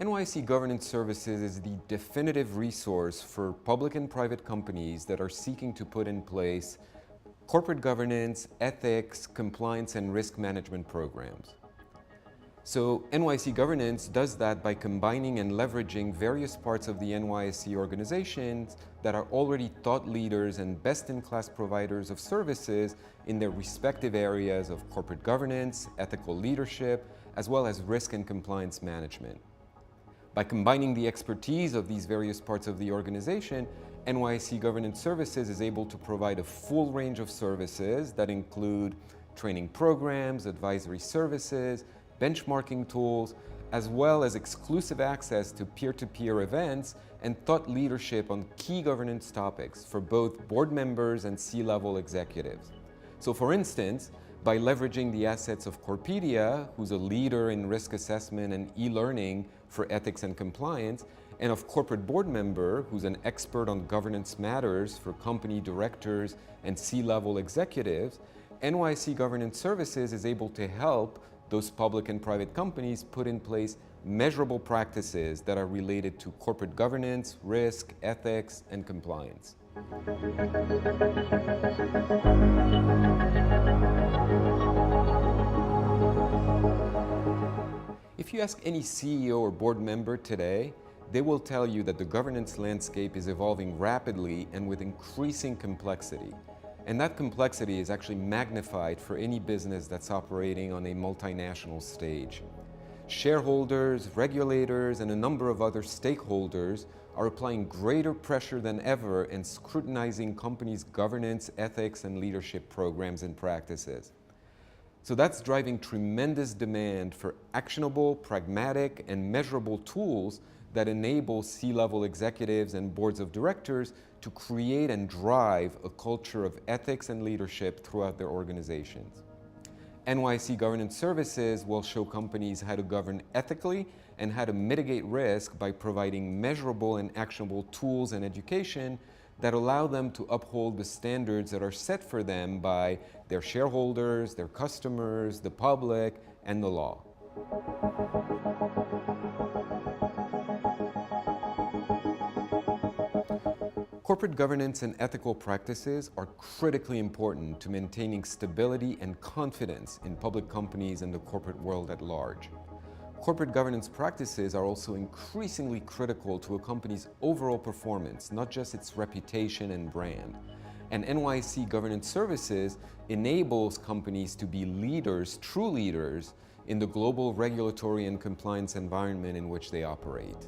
NYSE Governance Services is the definitive resource for public and private companies that are seeking to put in place corporate governance, ethics, compliance, and risk management programs. So NYSE Governance does that by combining and leveraging various parts of the NYSE organizations that are already thought leaders and best-in-class providers of services in their respective areas of corporate governance, ethical leadership, as well as risk and compliance management. By combining the expertise of these various parts of the organization, NYSE Governance Services is able to provide a full range of services that include training programs, advisory services, benchmarking tools, as well as exclusive access to peer-to-peer events and thought leadership on key governance topics for both board members and C-level executives. So for instance, by leveraging the assets of Corpedia, who's a leader in risk assessment and e-learning for ethics and compliance, and of Corporate Board Member, who's an expert on governance matters for company directors and C-level executives, NYSE Governance Services is able to help those public and private companies put in place measurable practices that are related to corporate governance, risk, ethics, and compliance. If you ask any CEO or board member today, they will tell you that the governance landscape is evolving rapidly and with increasing complexity. And that complexity is actually magnified for any business that's operating on a multinational stage. Shareholders, regulators, and a number of other stakeholders are applying greater pressure than ever and scrutinizing companies' governance, ethics, and leadership programs and practices. So that's driving tremendous demand for actionable, pragmatic, and measurable tools that enable C-level executives and boards of directors to create and drive a culture of ethics and leadership throughout their organizations. NYSE Governance Services will show companies how to govern ethically and how to mitigate risk by providing measurable and actionable tools and education that allow them to uphold the standards that are set for them by their shareholders, their customers, the public, and the law. Corporate governance and ethical practices are critically important to maintaining stability and confidence in public companies and the corporate world at large. Corporate governance practices are also increasingly critical to a company's overall performance, not just its reputation and brand. And NYSE Governance Services enables companies to be leaders, true leaders, in the global regulatory and compliance environment in which they operate.